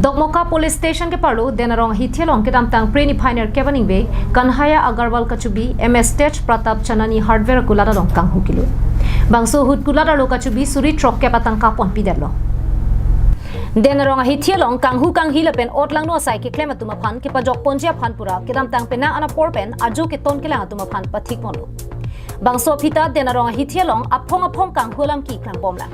Dokmoka Police Station ke parlo denarong hithialong kedam tang preni pioneer kebaning be Kanhaiya Agarwal kachubi MS Stage Pratap Chanani hardware kulada long kanghu kelut bangso hut kulada lo kachubi suri truck ke patang kapon piderlo denarong hithialong kanghu kanghi lapen otlang no sai ke klema tuma phan ke pajok ponjia phan pura kedam tang pena ana porpen ajo ke ton kelang tuma phan pathik monlo bangso phita denarong hithialong aphong kanghulam ki klang bomla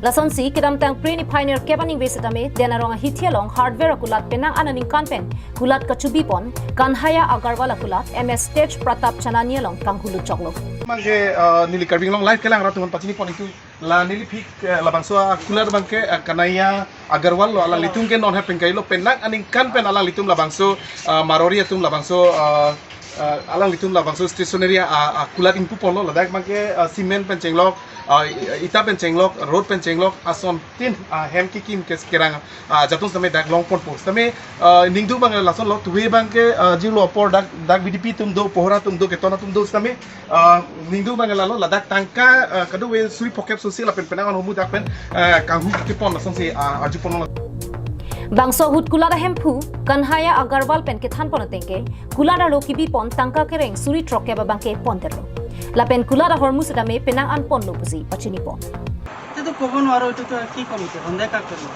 Lasonsi kedam tang preni pioneer kebaning besitame denarong hithialong hardware akulat penang ananing kanpen kulat kachubi pon Kanhaiya Agarwal akulat MS Stage Pratap Chanani long kanghulu choklo mangke nili karbing long live kelang ratu pachini pon itu la nili phik labangso akulat bangke Kanhaiya Agarwal lo ala litung ke non happen kailo penang aning kanpen ala litum labangso marori atum labangso alang litum labangso stationery akulat impu pon lo ladak mangke cement pencenglok ita pencenglok road pencenglok ason tin hem kikim kes kerang jatun tame dak long pon post tame ningdu bang lason lo tuwe bang ke jilo por dak bdp tum do pohra tum do ketona tum do tame ningdu bang lalo ladak tangka kadu we suri pocket social pen penangan homu dak pen kanghu ke pon lason se aju pon Bangso hut kulada hempu Kanhaiya Agarwal pen ke than pon tengke kulada lo kibi pon tangka kereng suri truck ke babangke pon terlo lapen kulada hormus dame penang an pon lo pusi pachini pon to kogon aro to ki komite honda ka kerlo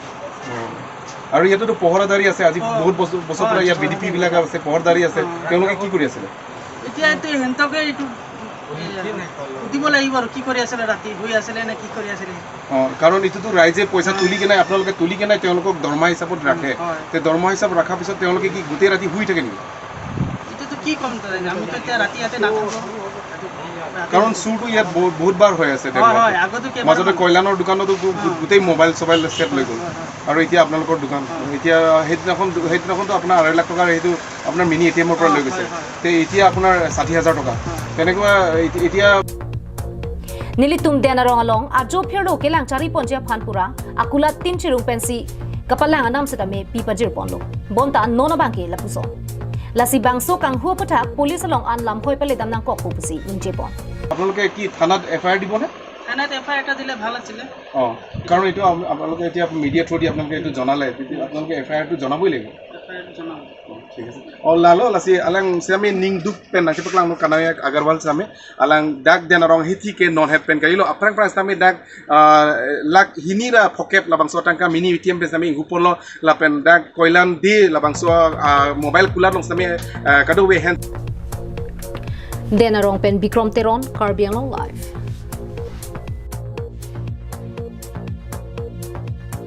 আৰু ইয়াতে তো পহৰাদাৰী আছে আজি বহুত বছৰ পৰা ইয়া BDP বিলাক আছে পহৰাদাৰী আছে তেওঁলোকে কি কৰি আছিল এতিয়া তো হেন্তকে ইটো দিব লাগিব আৰু কি কৰি আছিল ৰাতি হৈ আছিল নে কি কৰি আছিল কাৰণ ইটো তো ৰাইজে পইচা তুলি কেনে আপোনালোকে তুলি কেনে তেওঁলোকক দৰমহা হিচাপত ৰাখে তে দৰমহা হিচাপ ৰাখা পিছত তেওঁলোকে কি গোটেই ৰাতি শুই থাকে নেকি ইটো তো কি কম তই আমি তো এতিয়া ৰাতি ইয়াতে নাথাকো কাৰণ চুৰটো ইয়াত বহুত বাৰ হৈ আছে মাজতে কয়লানৰ দোকানতো গোটেই মোবাইল সেট লৈ গ'ল আৰু এতিয়া আপোনালোকৰ দোকান এতিয়া সেইদিনাখনতো আপোনাৰ 2.5 লাখ টকাৰ সেইটো আপোনাৰ মিনি এটিএমৰ পৰা লৈ গৈছে তে এতিয়া আপোনাৰ 60,000 টকা তেনেকুৱা এতিয়া Nilitum denarong along ajo phirlo kelang chari ponjia phanpura akulat tin chirung pensi kapalang anam setame pipajir ponlo bonta nono bangke lapuso lasi bangso kanghu putha police along anlam hoi pele damnang kokku pusi inje pon আপোনালোকে কি থানাত FIR দিব না থানাত FIR টা দিলে ভাল আছিল কাৰণ এইটো আপোনালোকে এতিয়া মিডিয়া থ্ৰু দি আপোনালোকে এইটো জনালে আপোনালোকে এফআইআর টো জনাবই লাগিব এফআইআর জনাব ঠিক আছে লালো lasi alang sami ning duk pen nak paklang no Kanhaiya Agarwal sami alang dak denarong hithi ke non happen kailo aprang prang sami dak lak hinira pocket labang so tangka mini ATM pe sami hupolo lapen dak koilan di labang so mobile kular long sami kado we hand denarong pen Bikrom Teron Karbiang Live